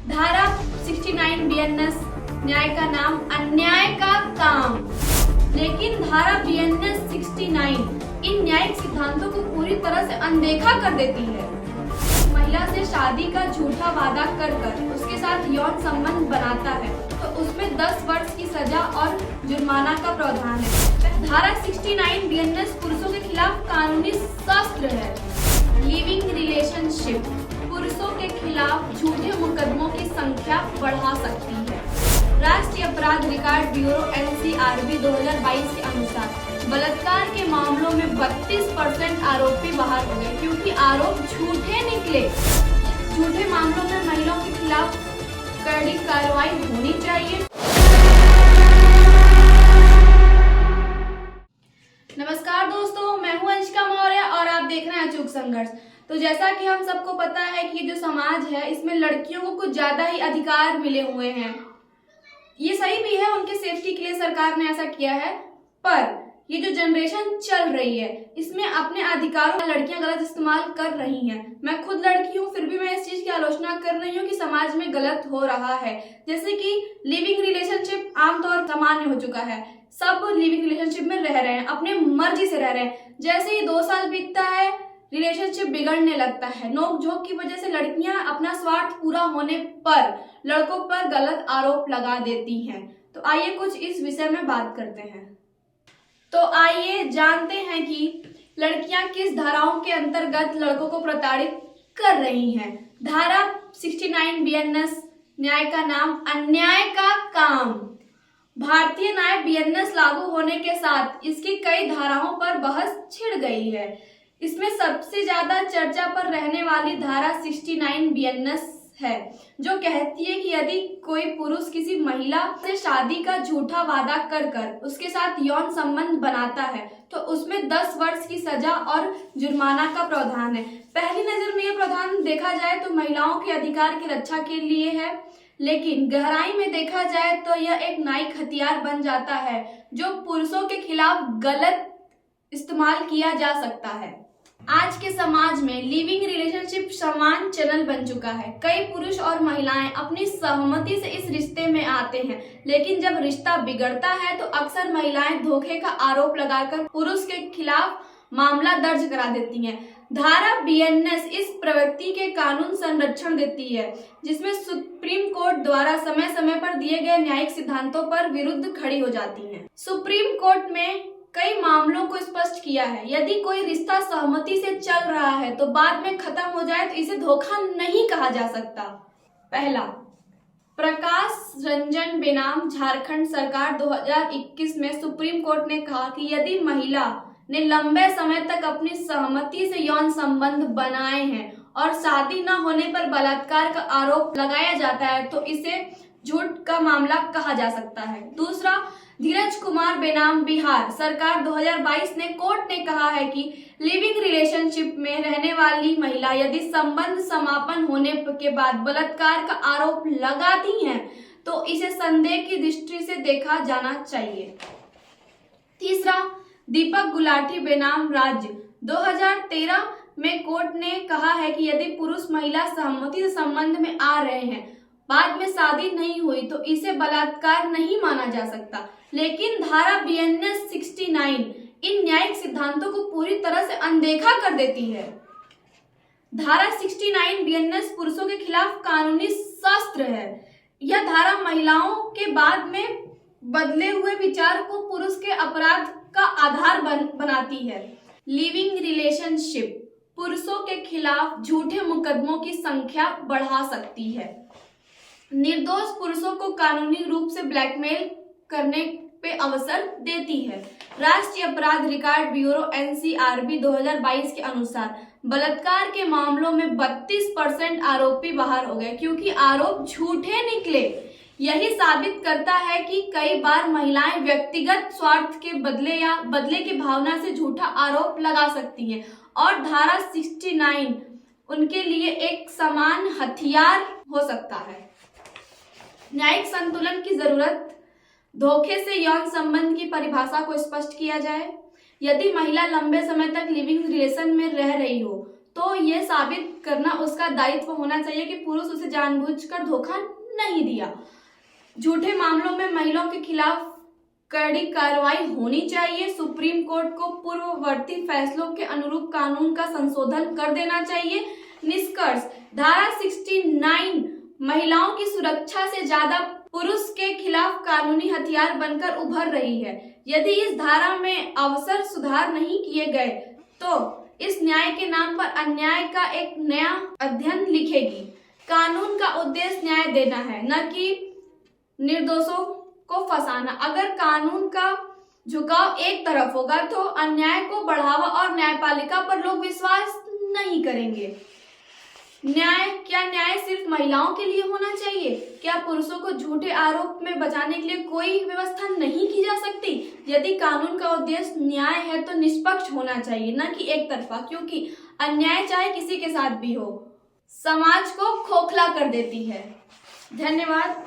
धारा 69 बीएनएस न्याय का नाम अन्याय का काम। लेकिन धारा बीएनएस 69 इन न्यायिक सिद्धांतों को पूरी तरह से अनदेखा कर देती है। महिला से शादी का झूठा वादा कर उसके साथ यौन संबंध बनाता है तो उसमें 10 वर्ष की सजा और जुर्माना का प्रावधान है। धारा 69 बीएनएस पुरुषों के खिलाफ कानूनी शस्त्र है। लिविंग रिलेशनशिप पुरुषों के खिलाफ झूठे मुकदमों की संख्या बढ़ा सकती है। राष्ट्रीय अपराध रिकॉर्ड ब्यूरो NCRB 2022 के अनुसार बलात्कार के मामलों में 32% आरोपी बाहर हो गए क्योंकि आरोप झूठे निकले। झूठे मामलों में महिलाओं के खिलाफ कड़ी कार्रवाई होनी चाहिए। नमस्कार दोस्तों, मैं हूं अंशिका मौर्य और आप देख रहे हैं अचूक संघर्ष। तो जैसा कि हम सबको पता है कि जो समाज है इसमें लड़कियों को कुछ ज्यादा ही अधिकार मिले हुए हैं। ये सही भी है, उनके सेफ्टी के लिए सरकार ने ऐसा किया है, पर ये जो जनरेशन चल रही है इसमें अपने अधिकारों का लड़कियां गलत इस्तेमाल कर रही हैं। मैं खुद लड़की हूँ, फिर भी मैं इस चीज की आलोचना कर रही हूँ कि समाज में गलत हो रहा है। जैसे कि लिविंग रिलेशनशिप आमतौर सामान्य हो चुका है, सब लिविंग रिलेशनशिप में रह रहे हैं, अपने मर्जी से रह रहे हैं। जैसे ही 2 साल बीतता है रिलेशनशिप बिगड़ने लगता है। नोक झोंक की वजह से लड़कियां अपना स्वार्थ पूरा होने पर लड़कों पर गलत आरोप लगा देती हैं। तो आइए कुछ इस विषय में बात करते हैं। तो आइए जानते हैं कि लड़कियां किस धाराओं के अंतर्गत लड़कों को प्रताड़ित कर रही हैं। धारा 69 बीएनएस न्याय का नाम अन्याय का काम। भारतीय न्याय बीएनएस लागू होने के साथ इसकी कई धाराओं पर बहस छिड़ गई है। इसमें सबसे ज्यादा चर्चा पर रहने वाली धारा 69 बीएनएस है, जो कहती है कि यदि कोई पुरुष किसी महिला से शादी का झूठा वादा कर उसके साथ यौन संबंध बनाता है तो उसमें 10 वर्ष की सजा और जुर्माना का प्रावधान है। पहली नजर में यह प्रावधान देखा जाए तो महिलाओं के अधिकार की रक्षा के लिए है, लेकिन गहराई में देखा जाए तो यह एक न्यायिक हथियार बन जाता है जो पुरुषों के खिलाफ गलत इस्तेमाल किया जा सकता है। आज के समाज में लिविंग रिलेशनशिप समान चैनल बन चुका है। कई पुरुष और महिलाएं अपनी सहमति से इस रिश्ते में आते हैं, लेकिन जब रिश्ता बिगड़ता है तो अक्सर महिलाएं धोखे का आरोप लगाकर पुरुष के खिलाफ मामला दर्ज करा देती हैं। धारा बीएनएस इस प्रवृत्ति के कानून संरक्षण देती है, जिसमें सुप्रीम कोर्ट द्वारा समय समय पर दिए गए न्यायिक सिद्धांतों पर विरुद्ध खड़ी हो जाती है। सुप्रीम कोर्ट में कई मामलों को स्पष्ट किया है, यदि कोई रिश्ता सहमति से चल रहा है तो बाद में खत्म हो जाए तो इसे धोखा नहीं कहा जा सकता। पहला, प्रकाश रंजन बेनाम झारखंड सरकार 2021 में सुप्रीम कोर्ट ने कहा कि यदि महिला ने लंबे समय तक अपनी सहमति से यौन संबंध बनाए हैं और शादी न होने पर बलात्कार का आरोप लगाया जाता है तो इसे झूठ का मामला कहा जा सकता है। दूसरा, धीरज कुमार बेनाम बिहार सरकार 2022 ने कोर्ट ने कहा है कि लिविंग रिलेशनशिप में रहने वाली महिला यदि संबंध समापन होने के बाद बलात्कार का आरोप लगाती हैं तो इसे संदेह की दृष्टि से देखा जाना चाहिए। तीसरा, दीपक गुलाटी बेनाम राज्य 2013 में कोर्ट ने कहा है कि यदि पुरुष महिला सहमति से संबंध में आ रहे हैं, बाद में शादी नहीं हुई तो इसे बलात्कार नहीं माना जा सकता। लेकिन धारा बीएनएस 69 इन न्यायिक सिद्धांतों को पूरी तरह से अनदेखा कर देती है। धारा 69 बीएनएस पुरुषों के खिलाफ कानूनी शस्त्र है। यह धारा महिलाओं के बाद में बदले हुए विचार को पुरुष के अपराध का आधार बनाती है। लिविंग रिलेशनशिप पुरुषों के खिलाफ झूठे मुकदमों की संख्या बढ़ा सकती है। निर्दोष पुरुषों को कानूनी रूप से ब्लैकमेल करने पे अवसर देती है। राष्ट्रीय अपराध रिकॉर्ड ब्यूरो NCRB 2022 के अनुसार बलात्कार के मामलों में 32% आरोपी बाहर हो गए क्योंकि आरोप झूठे निकले। यही साबित करता है कि कई बार महिलाएं व्यक्तिगत स्वार्थ के बदले या बदले की भावना से झूठा आरोप लगा सकती हैं और धारा 69 उनके लिए एक समान हथियार हो सकता है। न्यायिक संतुलन की जरूरत। धोखे से यौन संबंध की परिभाषा को स्पष्ट किया जाए। यदि महिला लंबे समय तक लिविंग रिलेशन में रह रही हो तो ये साबित करना उसका दायित्व होना चाहिए कि पुरुष उसे जानबूझकर धोखा नहीं दिया। झूठे मामलों में महिलाओं के खिलाफ कड़ी कार्रवाई होनी चाहिए। सुप्रीम कोर्ट को पूर्ववर्ती फैसलों के अनुरूप कानून का संशोधन कर देना चाहिए। निष्कर्ष, धारा 69 महिलाओं की सुरक्षा से ज्यादा पुरुष के खिलाफ कानूनी हथियार बनकर उभर रही है। यदि इस धारा में अवसर सुधार नहीं किए गए तो इस न्याय के नाम पर अन्याय का एक नया अध्ययन लिखेगी। कानून का उद्देश्य न्याय देना है, न कि निर्दोषों को फंसाना। अगर कानून का झुकाव एक तरफ होगा तो अन्याय को बढ़ावा और न्यायपालिका पर लोग विश्वास नहीं करेंगे। क्या न्याय सिर्फ महिलाओं के लिए होना चाहिए? क्या पुरुषों को झूठे आरोप में बचाने के लिए कोई व्यवस्था नहीं की जा सकती? यदि कानून का उद्देश्य न्याय है तो निष्पक्ष होना चाहिए, न कि एक तरफा, क्योंकि अन्याय चाहे किसी के साथ भी हो समाज को खोखला कर देती है। धन्यवाद।